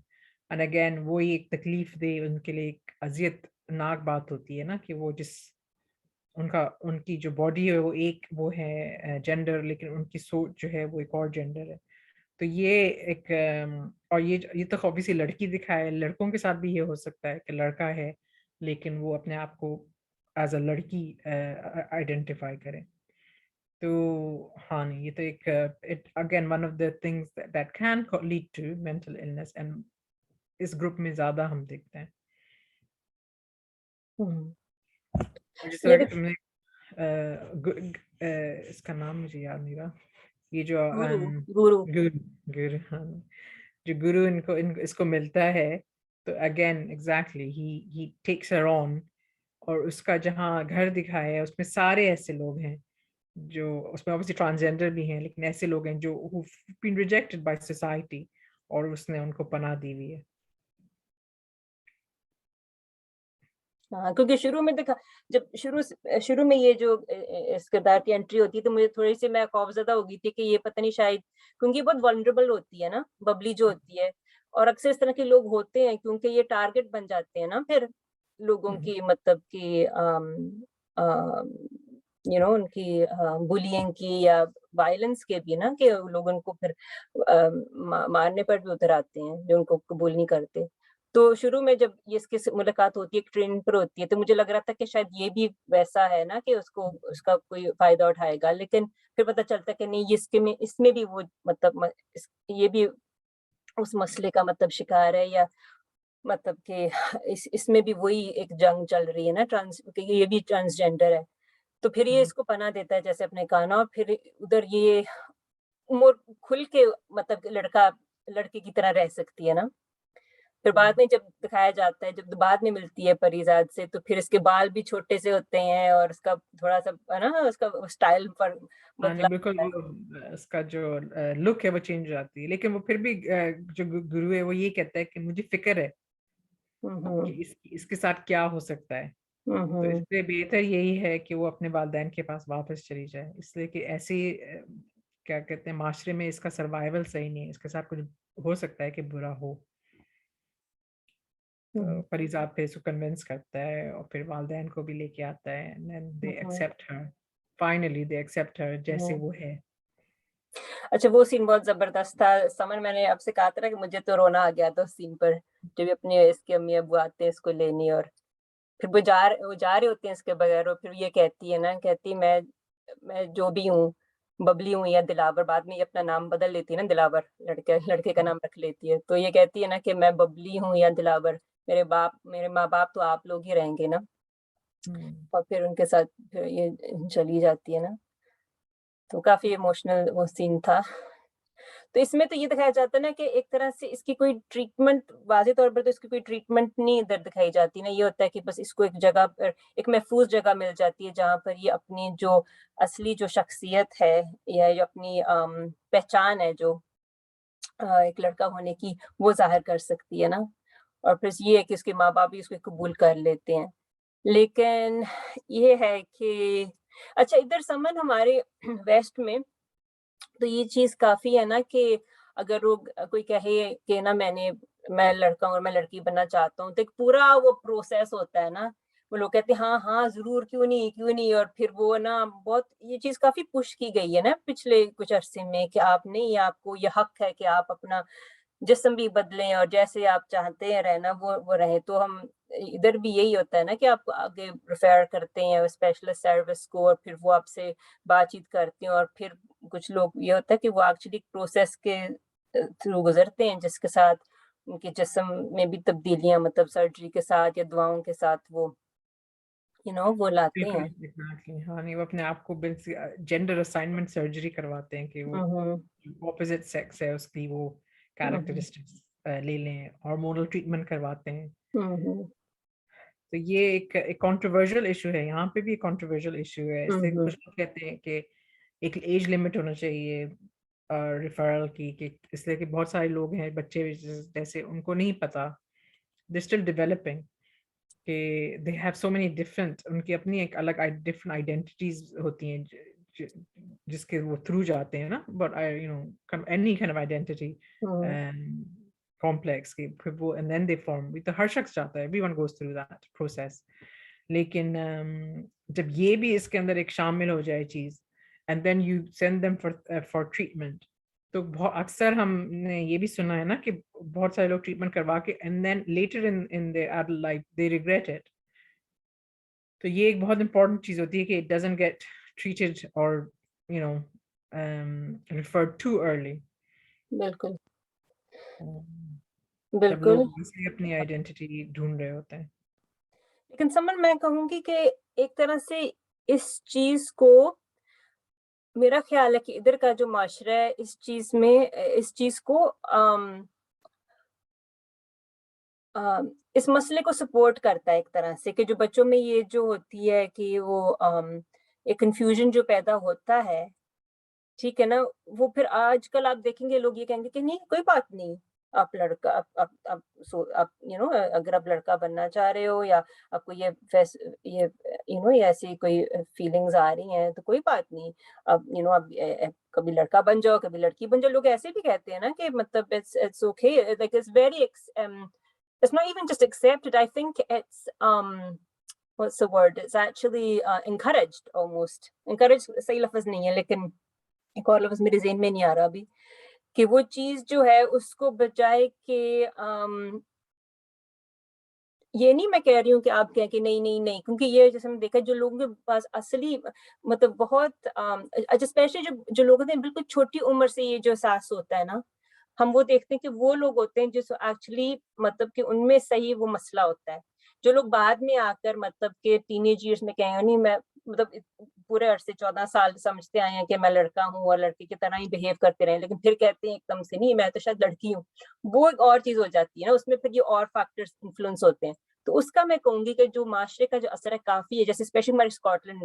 And again वही एक तकलीफ दे उनके लिए एक अजियतनाक बात होती है ना, कि वो जिस उनका उनकी जो बॉडी है वो एक वो है जेंडर, लेकिन उनकी सोच जो है वो एक और जेंडर है। तो ये एक और ये तो ऑब्वियसली लड़की दिखाए, लड़कों के साथ भी ये हो सकता है कि लड़का है लेकिन वो अपने आप को एज अ लड़की आइडेंटिफाई करे। तो हाँ, नहीं, ये तो एक it again one of the things that can lead to mental illness, and इस ग्रुप में ज्यादा हम देखते हैं। हुँ। जिस ये तरह कि देख तुमने इसका नाम मुझे याद नहीं रहा, ये जो गुरु गुरु गुरु गुरु, हाँ, जो गुरु इनको इसको मिलता है, तो अगेन एग्जैक्टली ही टेक्स हर ऑन। और उसका जहाँ घर दिखाया है उसमें सारे ऐसे लोग हैं, जो उसमें ऑब्वियसली ट्रांसजेंडर भी हैं, लेकिन ऐसे लोग हैं जो who've been rejected by society, और उसने उनको पनाह दी हुई है। हाँ, क्योंकि शुरू में देखा जब शुरू में ये जो इस किरदार की एंट्री होती है तो मुझे थोड़ी-सी मैं खौफ़ज़दा हो गई थी कि ये पता नहीं शायद क्योंकि ये बहुत वल्नरेबल होती है ना, बबली जो होती है और अक्सर इस तरह के लोग होते हैं क्योंकि ये टारगेट बन जाते हैं ना फिर लोगों हुँ, की मतलब कि उनकी बुलिंग की या वायलेंस के भी ना कि लोग उनको फिर मारने पर भी उतर आते हैं, जो उनको कबूल नहीं करते। तो शुरू में जब ये इसकी स मुलाकात होती है, एक ट्रेन पर होती है, तो मुझे लग रहा था कि शायद ये भी वैसा है ना कि उसको उसका कोई फ़ायदा उठाएगा। लेकिन फिर पता चलता है कि नहीं, ये इसमें भी वो मतलब ये भी उस मसले का मतलब शिकार है या मतलब कि इसमें भी वही एक जंग चल रही है ना ट्रांस कि ये भी ट्रांसजेंडर है। तो फिर ये हुँ, इसको पनाह देता है जैसे अपने गाना और फिर उधर ये मोर खुल के मतलब लड़का लड़के की तरह रह सकती है ना। फिर बाद हुँ। में जब दिखाया जाता है, जब बाद में मिलती है परीज़ाद से, तो फिर इसके बाल भी छोटे से होते हैं और उसका थोड़ा-सा है ना, उसका स्टाइल पर हाँ, बदला नहीं बिल्कुल होता है। वो उसका जो लुक है वो चेंज हो जाती है। लेकिन वो फिर भी जो गुरु है वो ये कहता है कि मुझे फ़िक्र है हुँ, कि हुँ। इसके साथ क्या हो सकता है। हुँ, तो हुँ। इसलिए बेहतर यही है कि वो अपने वालिदैन के पास वापस चली जाए। इसलिए कि ऐसी क्या कहते हैं माशरे में इसका सर्वाइवल सही नहीं है। इसके साथ कुछ हो सकता है कि बुरा हो। तो हुँ, परीज़ाद फिर इसको कन्विंस करता है और फिर वालिदैन को भी लेके आता है and then they hmm, accept her. Finally they accept her जैसे हुँ। वो है। अच्छा वो सीन बहुत ज़बरदस्त था। समर मैंने आपसे कहा था ना कि मुझे तो रोना आ गया था उस सीन पर, जब ये अपने इसके अम्मी-अब्बू आते हैं इसको लेने और फिर वो जा रहे होते हैं इसके बगैर और फिर ये कहती है ना, कहती मैं जो भी हूँ, बबली हूँ या दिलावर, बाद में ये अपना नाम बदल लेती है ना दिलावर, लड़के लड़के का नाम रख लेती है। तो ये कहती है ना कि मैं बबली हूँ या दिलावर, मेरे माँ-बाप तो आप लोग ही रहेंगे ना हुँ। और फिर उनके साथ फिर ये चली जाती है ना, तो काफ़ी इमोशनल वो सीन था। तो इसमें तो ये दिखाया जाता है ना कि एक तरह से इसकी कोई ट्रीटमेंट वाज़े तौर पर तो इसकी कोई ट्रीटमेंट नहीं इधर दिखाई जाती ना, ये होता है कि बस इसको एक जगह पर एक महफ़ूज़ जगह मिल जाती है जहाँ पर ये अपनी जो असली जो शख्सियत है या जो अपनी पहचान है जो एक लड़का होने की वो ज़ाहिर कर सकती है ना। और फिर ये है कि उसके माँ-बाप भी उसको कबूल कर लेते हैं। लेकिन ये है कि अच्छा इधर समन हमारे वेस्ट में तो ये चीज़ काफ़ी है ना कि अगर कोई कहे कि ना मैं लड़का हूँ और मैं लड़की बनना चाहता हूँ, तो एक पूरा वो प्रोसेस होता है ना। वो लोग कहते हैं हाँ, हाँ, ज़रूर क्यों नहीं और फिर वो ना बहुत ये चीज़ काफ़ी पुश की गई है ना पिछले कुछ अरसे में कि आप नहीं आपको ये हक है कि आप अपना जिस्म भी बदलें और जैसे आप चाहते हैं रहना वो रहें। तो हम इधर भी यही होता है ना कि आप आगे रेफ़र करते हैं स्पेशलिस्ट सर्विस को और फिर वो आपसे बातचीत करते हैं और फिर कुछ लोग ये होता है कि वो एक्चुअली प्रोसेस के थ्रू गुज़रते हैं जिसके साथ उनके जिस्म में भी तब्दीलियाँ मतलब सर्जरी के साथ या दवाओं के साथ वो वो लाते बिल्कुल, हैं। एग्ज़ैक्टली हाँ, नहीं वो अपने आप को जेंडर असाइनमेंट सर्जरी करवाते हैं कि वो हुँ, हुँ। ऑपोज़िट सेक्स है उसकी वो हुँ, हुँ। कैरेक्टरिस्टिक्स ले लें, हार्मोनल ट्रीटमेंट करवाते हैं। हुँ, हुँ। तो ये एक कंट्रोवर्शियल इश्यू है, यहाँ पे भी कंट्रोवर्शियल इश्यू है। हुँ, इससे हुँ। कुछ लोग कहते हैं कि एक एज लिमिट होना चाहिए रेफरल की कि इसलिए कि बहुत सारे लोग हैं, बच्चे जैसे उनको नहीं पता, दे स्टिल डेवलपिंग कि they have so many different उनकी अपनी एक अलग डिफरेंट आइडेंटिटीज़ होती हैं ज जिसके वो थ्रू जाते हैं ना but I any kind of identity hmm. And complex कि फिर वो एंड देन दे फॉर्म ये तो हर शख्स चाहता है everyone goes through that process लेकिन जब ये भी इसके अंदर एक शामिल हो जाए चीज़ and then you send them for treatment तो बहुत अक्सर हमने ये भी सुना है ना कि बहुत सारे लोग ट्रीटमेंट करवा के and then later in their adult life they regret it तो ये एक बहुत इम्पोर्टेंट चीज़ होती है कि इट डज़न्ट गेट ट्रीटेड और you know referred too early बिल्कुल, um, जब बिल्कुल। लोग वैसे ही अपनी आइडेंटिटी ढूँढ रहे होते हैं। लेकिन समन मैं कहूँगी कि एक तरह से इस चीज़ को मेरा ख़्याल है कि इधर का जो माशरा है इस चीज़ को इस मसले को सपोर्ट करता है एक तरह से कि जो बच्चों में ये जो होती है कि वो एक कन्फ्यूज़न जो पैदा होता है, ठीक है ना? वो फिर आजकल आप देखेंगे लोग ये कहेंगे कि नहीं कोई बात नहीं, आप लड़का आप आप अगर आप लड़का बनना चाह रहे हो या आपको ये ये ऐसी कोई फीलिंग्स आ रही हैं तो कोई बात नहीं। अब अब कभी लड़का बन जाओ, कभी लड़की बन जाओ। लोग ऐसे भी कहते हैं ना कि मतलब it's okay, like it's not even just accepted, I think it's what's the word, it's actually encouraged almost. Encourage सही लफ्ज नहीं है, लेकिन एक और लफ्ज मेरे ज़हन में नहीं आ रहा अभी, कि वो चीज़ जो है उसको बजाए कि ये नहीं मैं कह रही हूँ कि आप कहें कि नहीं, नहीं, नहीं, क्योंकि ये जैसे हमने देखा है जो लोगों के पास असली मतलब बहुत स्पेशली जो लोग होते हैं बिल्कुल छोटी उम्र से ये जो एहसास होता है ना, हम वो देखते हैं कि वो लोग होते हैं जो एक्चुअली मतलब कि उनमें सही वो मसला होता है। जो लोग बाद में आकर मतलब के टीनेज ईयर्स में कहेंगे नहीं मैं मतलब पूरे अरसे 14 साल समझते आए हैं कि मैं लड़का हूँ और लड़की की तरह ही बिहेव करते रहे, लेकिन फिर कहते हैं एकदम से नहीं मैं तो शायद लड़की हूँ। वो एक और चीज़ हो जाती है ना, उसमें फिर ये और फैक्टर्स इन्फ्लुएंस होते हैं। तो उसका मैं कहूँगी कि जो माशरे का जो असर है काफ़ी है, जैसे स्पेशली हमारे स्कॉटलैंड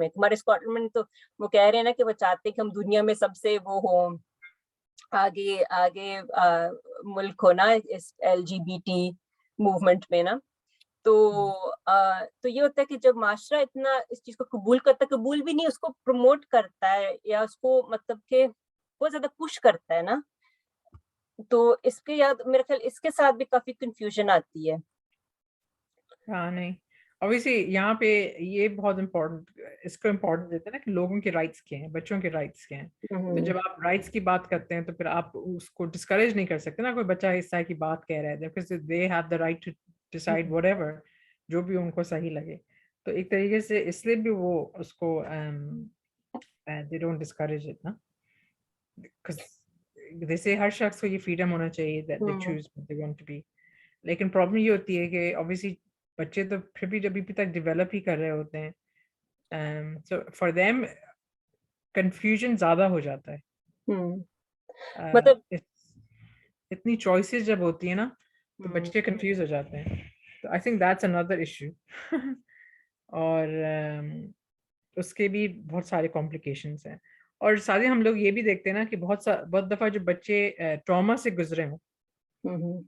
में तो वो कह रहे हैं ना कि वो चाहते हैं कि हम दुनिया में सबसे वो हों, आगे आगे मुल्क हो ना इस एलजीबीटी मूवमेंट में ना। तो तो ये होता है कि जब माशरा इतना इस चीज़ को कबूल करता है, कबूल भी नहीं उसको प्रमोट करता है या उसको मतलब के बहुत ज़्यादा पुश करता है ना, तो इसके याद मेरे ख्याल इसके साथ भी काफ़ी कन्फ्यूजन आती है। हाँ नहीं, ऑब्वियसली यहाँ पे ये बहुत इम्पोर्टेंट, इसको इम्पोर्टेंस देते हैं ना कि लोगों के राइट्स क्या हैं, बच्चों के राइट्स क्या हैं। तो हुँ, जब आप राइट्स की बात करते हैं तो फिर आप उसको डिस्करेज नहीं कर सकते ना, कोई बच्चा इस तरह की बात कह रहा है, because they have the right to decide um, whatever, जो भी उनको सही लगे। तो एक तरीके से इसलिए भी वो उसको दे डोंट डिस्करेज इट ना, बिकॉज जैसे हर शख्स को ये फ्रीडम होना चाहिए that they um, choose what they want to be. लेकिन प्रॉब्लम ये होती है कि ऑब्वियसली बच्चे तो फिर भी अभी तक डेवलप ही कर रहे होते हैं, सो फॉर देम कंफ्यूजन ज़्यादा हो जाता है। हुँ, uh, मतलब इतनी चॉइसेस जब होती है ना तो हुँ, बच्चे कंफ्यूज हो जाते हैं। तो I think that's another issue. और उसके भी बहुत सारे कॉम्प्लिकेशंस हैं। और साथ ही हम लोग ये भी देखते हैं ना कि बहुत दफ़ा जो बच्चे ट्रॉमा से गुजरे हों, हुँ, हुँ,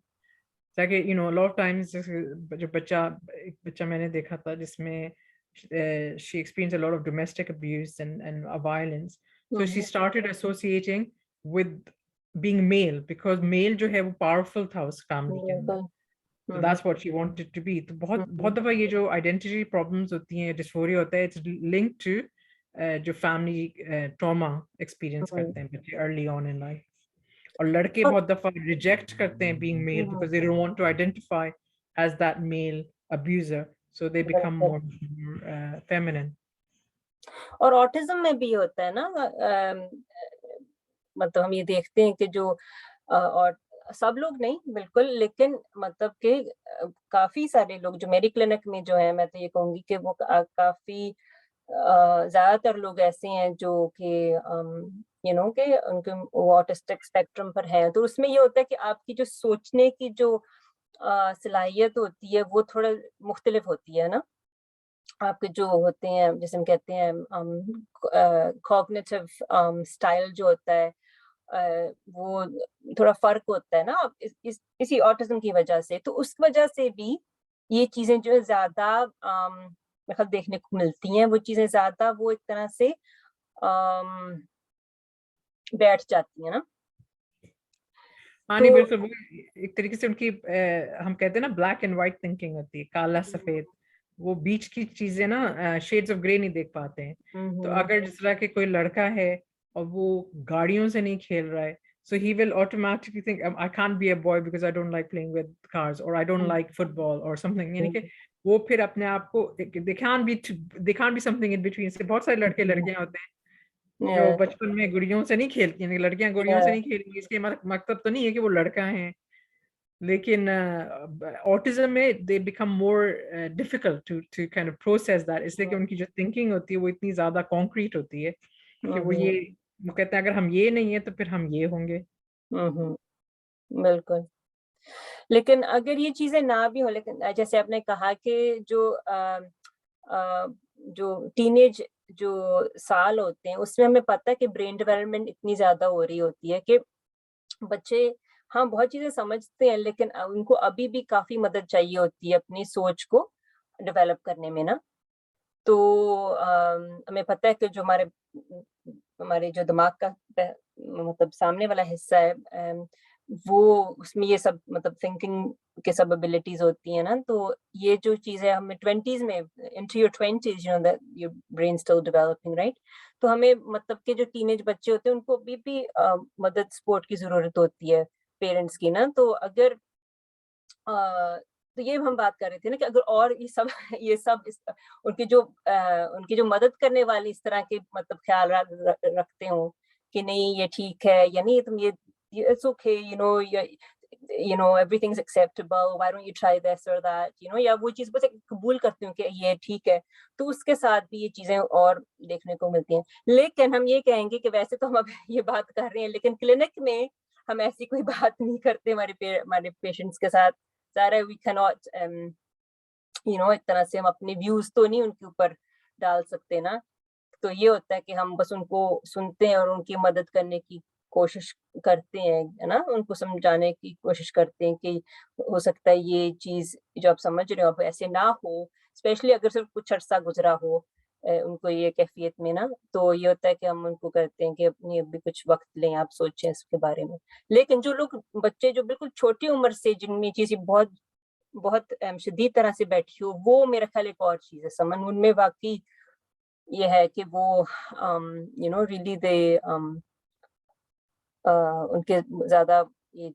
ताकि लॉट ऑफ टाइम्स जो बच्चा, एक बच्चा मैंने देखा था जिसमें she experienced a lot of domestic abuse and violence, so she hmm, started associating with being male because male जो है वो powerful था उस फैमिली के अंदर, बिल्कुल। so hmm, that's what she wanted to be। तो बहुत हुँ, बहुत हुँ, दफ़ा ये जो identity problems होती हैं, dysphoria होता है, it's linked to जो family trauma experience हुँ, करते हैं बच्चे early on in life। और लड़के और बहुत दफा रिजेक्ट करते हैं being male hmm, because they don't want to identify as that male abuser, so they become बिल्कुल। more feminine। और ऑटिज़्म में भी होता है ना मतलब हम ये देखते हैं कि जो और सब लोग नहीं बिल्कुल, लेकिन मतलब कि काफ़ी सारे लोग जो मेरी क्लिनिक में जो है मैं तो ये कहूँगी कि वो काफ़ी ज़्यादातर लोग ऐसे हैं जो कि कि उनके वो ऑटिस्टिक स्पेक्ट्रम पर हैं। तो उसमें ये होता है कि आपकी जो सोचने की जो सलाहियत होती है वो थोड़ा मुख्तलिफ होती है ना। आपके जो होते हैं जैसे हम कहते हैं कॉग्निटिव स्टाइल जो होता है वो थोड़ा फ़र्क होता है ना इसी ऑटिज़्म की वजह से। तो उस वजह से भी ये चीज़ें जो है ज़्यादा मेरे ख़्याल देखने को मिलती हैं, वो चीज़ें ज़्यादा वो एक तरह से अम, बैठ जाती हैं ना। हाँ तो नहीं बिल्कुल, वो एक तरीके से उनकी हम कहते हैं ना ब्लैक एंड व्हाइट थिंकिंग होती है, काला हुँ, सफेद, वो बीच की चीजें ना शेड्स ऑफ ग्रे नहीं देख पाते हैं। हुँ, तो हुँ, अगर जिस तरह के कोई लड़का है और वो गाड़ियों से नहीं खेल रहा है, so he will automatically think I can't be a boy because I don't like playing with cars or I don't hmm, like football or something, यानी हुँ, कि वो फिर अपने आप को they can't be something in between। से बहुत सारे लड़के हुँ, लड़कियां होते हैं जो यस, बचपन में गुड़ियों से नहीं खेलती हैं, लड़कियां गुड़ियों से यस, नहीं खेलेंगी इसके मतलब तो नहीं है कि वो लड़का है, लेकिन ऑटिज्म में they become more difficult to kind of process that, इसलिए कि हुँ, उनकी जो थिंकिंग होती है वो इतनी ज्यादा कॉन्क्रीट होती है कि हुँ, वो हुँ, ये वो कहते हैं अगर हम ये नहीं है तो फिर हम ये होंगे। हुँ, हुँ, बिल्कुल। लेकिन अगर ये चीज़ें ना भी हो लेकिन जैसे आपने कहा कि अ, जो टीनेज जो साल होते हैं, उसमें हमें पता है कि ब्रेन डेवलपमेंट इतनी ज़्यादा हो रही होती है कि बच्चे हाँ, बहुत चीज़ें समझते हैं, लेकिन उनको अभी भी काफ़ी मदद चाहिए होती है अपनी सोच को डेवलप करने में ना। तो हमें पता है कि जो हमारे जो दिमाग का मतलब सामने वाला हिस्सा है, वो उसमें ये सब मतलब थिंकिंग के सब एबिलिटीज़ होती हैं ना, तो ये जो चीज़ें हमें 20s में into your 20s that your brain still developing, right? तो हमें मतलब के जो टीनेज बच्चे होते हैं उनको अभी भी मदद सपोर्ट की ज़रूरत होती है पेरेंट्स की ना, तो अगर तो ये हम बात कर रहे थे ना कि अगर और ये सब ये सब उनकी जो मदद करने वाली इस तरह के मतलब ख़्याल रखते हों कि नहीं ये ठीक है, या नहीं तुम ये it's okay, you know everything is acceptable, why don't you try this और दैट, या वो चीज़ बस एक कबूल करती हूँ कि ये ठीक है, तो उसके साथ भी ये चीज़ें और देखने को मिलती हैं। लेकिन हम ये कहेंगे कि वैसे तो हम अब ये बात कर रहे हैं, लेकिन क्लिनिक में हम ऐसी कोई बात नहीं करते हमारे पेशेंट्स के साथ। ज़ाहिर है वी कैन नॉट एक तरह से हम अपने व्यूज़ तो नहीं उनके ऊपर डाल सकते ना। तो ये होता है कि हम बस उनको सुनते हैं और उनकी मदद करने की कोशिश करते हैं, है ना? उनको समझाने की कोशिश करते हैं कि हो सकता है ये चीज़ जो आप समझ रहे हो अब ऐसे ना हो, स्पेशली अगर सिर्फ़ कुछ अरसा गुज़रा हो उनको ये कैफ़ियत में ना, तो ये होता है कि हम उनको कहते हैं कि अपनी अभी कुछ वक़्त लें, आप सोचें इसके बारे में। लेकिन जो लोग बच्चे जो बिल्कुल छोटी उम्र से जिनमें चीज़ें बहुत बहुत शदीद तरह से बैठी हो, वो मेरा ख़्याल एक और चीज़ है। समन उनमें वाक़ई ये है कि वो रियली उनके ज़्यादा ये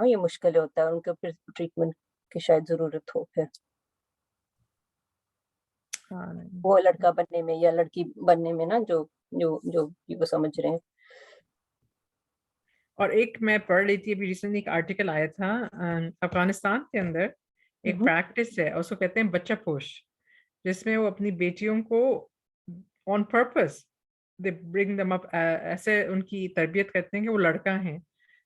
ये मुश्किल होता है, उनको फिर ट्रीटमेंट की शायद ज़रूरत हो फिर, हाँ, नहीं। वो लड़का बनने में या लड़की बनने में ना जो जो जो भी वो समझ रहे हैं। और एक मैं पढ़ रही थी अभी रिसेंटली, एक आर्टिकल आया था अफगानिस्तान के अंदर हुँ, एक हुँ। प्रैक्टिस है, उसको कहते हैं बच्चा पोष, जिसमें वो अपनी बेटियों को on purpose they bring them up, ऐसे उनकी तरबियत करते हैं कि वो लड़का है,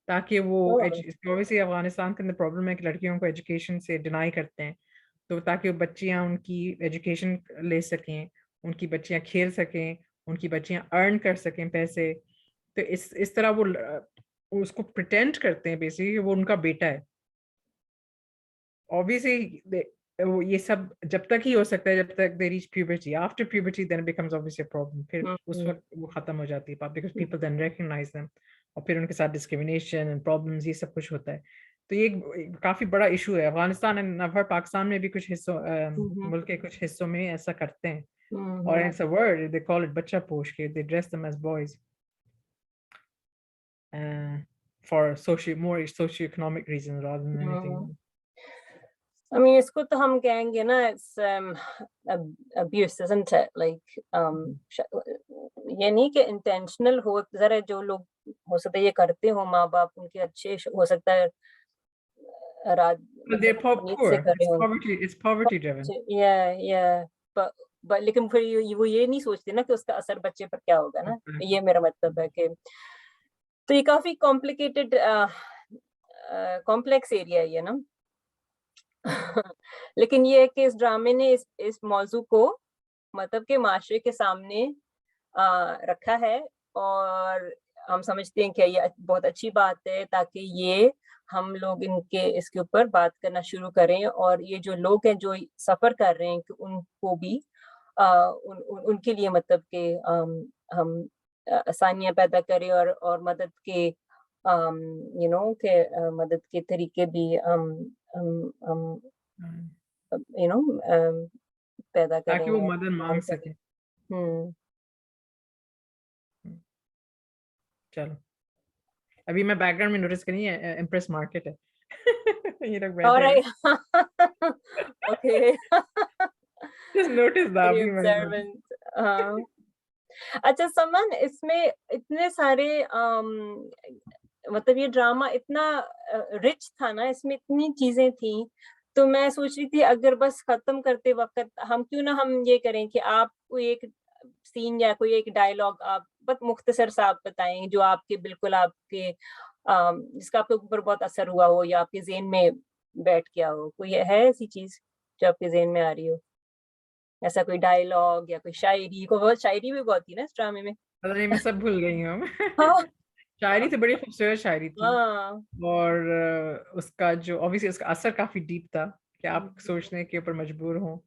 ताकि वो ओह! ऑब्वियसली अफगानिस्तान के अंदर प्रॉब्लम है कि लड़कियों को एजुकेशन से डिनाई करते हैं, तो ताकि वो बच्चियां उनकी एजुकेशन ले सकें, उनकी बच्चियां खेल सकें, उनकी बच्चियां अर्न कर सकें पैसे, तो इस तरह वो उसको प्रिटेंड करते हैं बेसिकली कि वो उनका बेटा है। ऑब्वियसली वो ये सब जब तक ही हो सकता है जब तक they reach puberty, after puberty then it becomes obviously a problem, फिर हुँ, उस हुँ, वक्त वो खत्म हो जाती है because um, people then recognise them, और फिर उनके साथ डिस्क्रिमिनेशन एंड प्रॉब्लम्स ये सब कुछ होता है। तो ये काफी बड़ा इशू है अफगानिस्तान एंड अवर पाकिस्तान में भी, कुछ हिस्सों हुँ, हुँ, मुल्क के कुछ हिस्सों में ऐसा करते हैं, हुँ, और हुँ, it's a word they call it बच्चा पोष के, they dress them as boys for more socio-economic reasons rather than anything hmm. else. I mean इसको तो हम कहेंगे ना it's abuse isn't it? Like Mhm. ये नहीं कि इंटेंशनल हो, ज़रा जो लोग हो सकता है ये करते हो माँ-बाप उनके अच्छे हो सकता है But they're मतलब नीयत से poor. कर रहे हो। It's poverty driven. या ब लेकिन फिर वो ये नहीं सोचते ना कि उसका असर बच्चे पर क्या होगा ना, Exactly. ये मेरा मतलब है कि तो ये काफ़ी कॉम्प्लिकेटेड कॉम्प्लेक्स एरिया है ये ना। लेकिन ये है कि इस ड्रामे ने इस मौज़ू को मतलब के माशरे के सामने रखा है, और हम समझते हैं कि ये बहुत अच्छी बात है ताकि ये हम लोग इनके इसके ऊपर बात करना शुरू करें, और ये जो लोग हैं जो सफ़र कर रहे हैं कि उनको भी उनके लिए मतलब कि हम आसानियाँ पैदा करें, और मदद के के मदद के तरीके भी हम Mm. यू नो पैदा करें ताकि वो या मदद इस्तेमाल मांग करें। सके। हुँ। हम्म, चलो, अभी मैं बैकग्राउंड में नोटिस करी है इम्प्रेस मार्केट है। ये लोग बैठे हुए, alright okay just notice that, very अभी मैंने नोटिस। ऑब्जर्वेंट हाँ। अच्छा समन इसमें इतने सारे मतलब ये ड्रामा इतना रिच था ना, इसमें इतनी चीज़ें थी, तो मैं सोच रही थी अगर बस खत्म करते वक़्त हम क्यों ना हम ये करें कि आप कोई एक सीन या कोई एक डायलॉग आप बहुत मुख्तसर सा आप बताएँ जो आपके बिल्कुल आपके जिसका आपके ऊपर बहुत असर हुआ हो या आपके ज़हन में बैठ गया हो? कोई है ऐसी चीज़ जो आपके ज़हन में आ रही हो? ऐसा कोई डायलॉग या कोई शायरी को बहुत शायरी भी बहुत थी ना इस ड्रामे में। पता नहीं, मैं सब भूल गई हूँ। हाँ, शायरी तो बड़ी खूबसूरत शायरी थी। हाँ। और उसका जो ऑब्वियसली उसका असर काफ़ी डीप था कि आप सोचने के ऊपर मजबूर हों।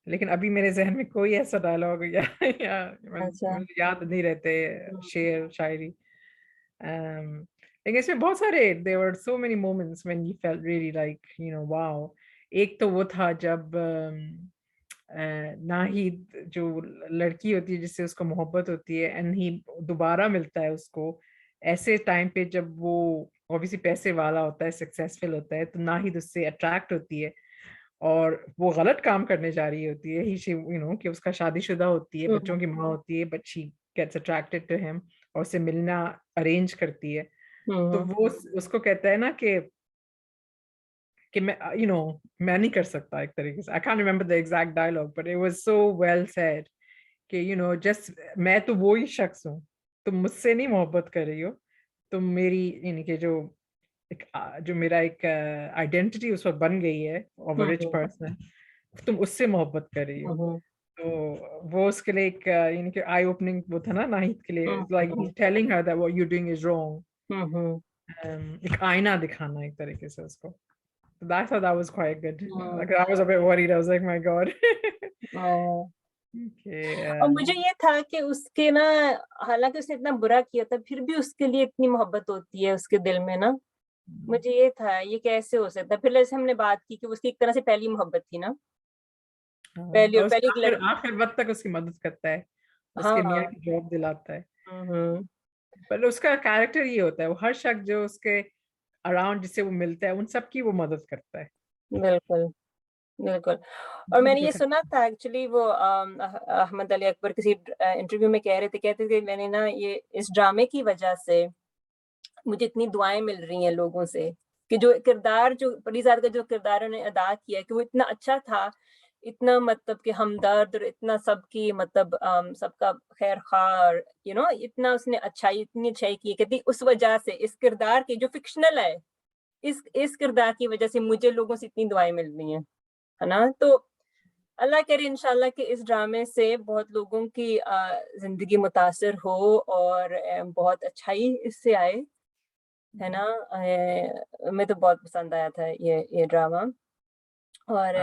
लेकिन अभी मेरे ज़हन में कोई ऐसा डायलॉग या या अच्छा। मुझे याद नहीं रहते हुँ, शेर, शायरी। लेकिन इसमें बहुत सारे there were so many moments when you felt really like wow! एक तो वो था जब नाहिद जो लड़की होती है जिससे उसको मोहब्बत होती है एंड ही दोबारा मिलता है उसको ऐसे टाइम पे जब वो ऑब्वियसली पैसे वाला होता है, सक्सेसफुल होता है, तो नाहिद उससे अट्रैक्ट होती है और वो गलत काम करने जा रही होती है। ही शी कि उसका शादीशुदा होती है, हुँ, बच्चों की माँ होती है, but she gets attracted to him और उससे मिलना अरेंज करती है। तो हुँ, वो उसको कहता है ना कि मैं मैं नहीं कर सकता एक तरीके से। I can't remember the exact dialogue but it was so well said कि जस्ट मैं तो वो ही शख्स हूँ। तुम मुझसे नहीं मोहब्बत कर रही हो। तुम मेरी यानी कि जो मेरा एक आइडेंटिटी उस वक़्त बन गई है of a hmm, rich hmm, person, तुम उससे मोहब्बत कर रही हो। हुँ, हुँ, तो वो उसके लिए एक यानी कि आई ओपनिंग वो था ना नाहिद के लिए, hmm, it's like he hmm, is telling her that what you doing is wrong. Hmm, hmm, एक आईना दिखाना एक तरीके से उसको। So I thought that was quite good. Hmm, Like I was a bit worried. I was like, my God. Okay. और मुझे ये था कि उसके ना, हालाँकि उसने इतना बुरा किया था, फिर भी उसके लिए इतनी मोहब्बत होती है उसके दिल में ना। मुझे ये था, ये कैसे हो सकता है? फिर जैसे हमने बात की कि उसकी एक तरह से पहली मोहब्बत थी ना, पहली और और पहली उसके एक आखिर लड़की। आखिर वक़्त तक उसकी मदद करता है। उसके मियाँ हाँ, की जॉब दिलाता है। हुँ, हुँ, पर उसका कैरेक्टर ये होता है, वो हर शख्स जो उसके अराउंड जिससे वो मिलता है, उन सबकी वो मदद करता है। बिल्कुल, बिल्कुल। और जो भी मैंने ये कुछ सुना था एक्चुअली, वो अहमद अली अकबर किसी इंटरव्यू में कह रहे थे, कहते थे मैंने ना ये इस ड्रामे की वजह से मुझे इतनी दुआएँ मिल रही हैं लोगों से, कि जो किरदार, जो परीज़ाद का जो किरदार उन्होंने अदा किया कि वो इतना अच्छा था, इतना मतलब कि हमदर्द और इतना सबकी मतलब सबका खैर-ख़्वाह और इतना उसने अच्छाई, इतनी अच्छाई की, कहती उस वजह से इस किरदार की जो फ़िक्शनल है, इस किरदार की वजह से मुझे लोगों से इतनी दुआएँ मिल रही हैं, है ना? तो अल्लाह करे इंशाल्लाह कि इस ड्रामे से बहुत लोगों की ज़िंदगी मुतासिर हो और बहुत अच्छाई इससे आए। है ना? मैं तो बहुत पसंद आया था ये ड्रामा। और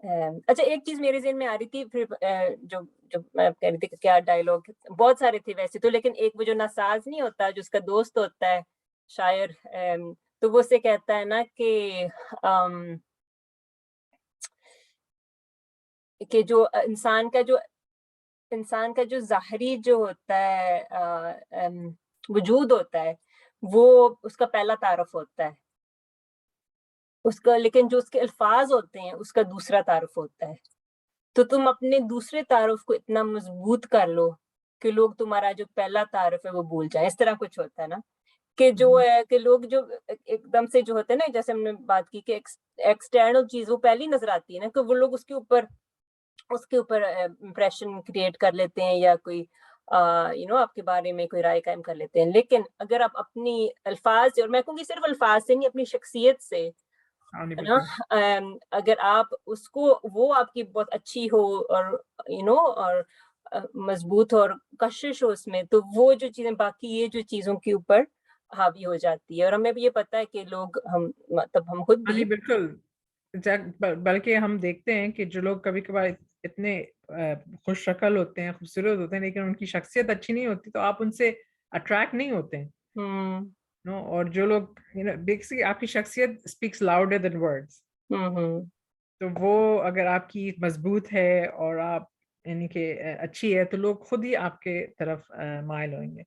हाँ, अच्छा, एक चीज़ मेरे ज़हन में आ रही थी, फिर जो जो मैं कह रही थी कि क्या डायलॉग, बहुत सारे थे वैसे तो, लेकिन एक वो जो नसाज़ नहीं होता, जो उसका दोस्त होता है शायर, तो वो उससे कहता है ना अम, कि जो इंसान का जो ज़ाहिरी जो होता है वजूद होता है, वो उसका पहला तारुफ़ होता है। उसका, लेकिन जो उसके अल्फ़ाज़ होते हैं, उसका दूसरा तारुफ़ होता है। तो तुम अपने दूसरे तारुफ़ को इतना मज़बूत कर लो, कि लोग तुम्हारा जो पहला तारुफ़ है वो भूल जाएँ, इस तरह कुछ होता है ना? कि जो हुँ, है कि लोग जो एकदम से जो होते हैं ना, जैसे हमने बात की कि एक्सटर्नल चीज़ वो पहली नज़र आती है ना, कि वो लोग उसके ऊपर इम्प्रेशन क्रिएट कर लेते हैं, या कोई आपके बारे में कोई राय कायम कर लेते हैं। लेकिन अगर आप अपनी अल्फ़ाज़ से, और मैं कहूँगी सिर्फ़ अल्फ़ाज़ से नहीं, अपनी शख्सियत से, हाँ, नहीं है ना? बिल्कुल। अगर आप उसको, वो आपकी बहुत अच्छी हो और और मज़बूत हो और कशिश हो उसमें, तो वो जो चीज़ें बाकी ये जो चीज़ों के ऊपर हावी हो जाती है। और हमें भी ये पता है कि लोग, हम मतलब हम खुद हाँ, भी। नहीं बिल्कुल। बल्कि हम देखते हैं कि जो लोग कभी-कभार इतने खुश शक्ल होते हैं, खूबसूरत होते हैं, लेकिन उनकी शख्सियत अच्छी नहीं होती, तो आप उनसे अट्रैक्ट नहीं होते हैं। हुँ, और जो लोग बेसिकली आपकी शख्सियत स्पीक्स लाउडर देन वर्ड्स। हुँ, हुँ। तो वो अगर आपकी मज़बूत है और आप यानी कि अच्छी है, तो लोग खुद ही आपके तरफ माइल होंगे।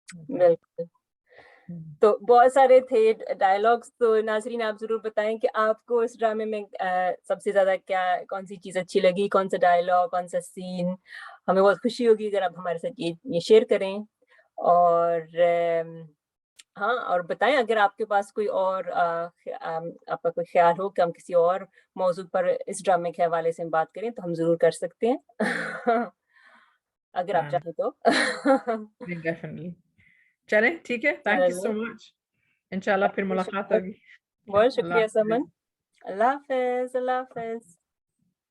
होता है। बिल्कुल। हुँ। तो बहुत सारे थे डायलॉग्स, तो नाज़रीन आप ज़रूर बताएँ कि आपको इस ड्रामे में सबसे ज़्यादा कौन-सी चीज़ अच्छी लगी? कौन-सा डायलॉग, कौन-सा सीन? हमें बहुत खुशी होगी अगर आप हमारे साथ ये शेयर करें। और हाँ, और बताएँ अगर आपके पास कोई और आपका कोई ख़्याल हो कि हम किसी और मौज़ू पर इस ड्रामे के हवाले से हम बात करें, तो हम ज़रूर कर सकते हैं। अगर आप हाँ, चाहें तो। नहीं डेफ़िनिटली। चलें ठीक है, थैंक यू चलिए, सो मच। इंशाल्लाह फिर आपका मुलाकात शुक्रिया। होगी। बहुत अल्लाह शुक्रिया हाफ़िज़। समन। अल्लाह हाफ़िज़, अल्लाह हाफ़िज़।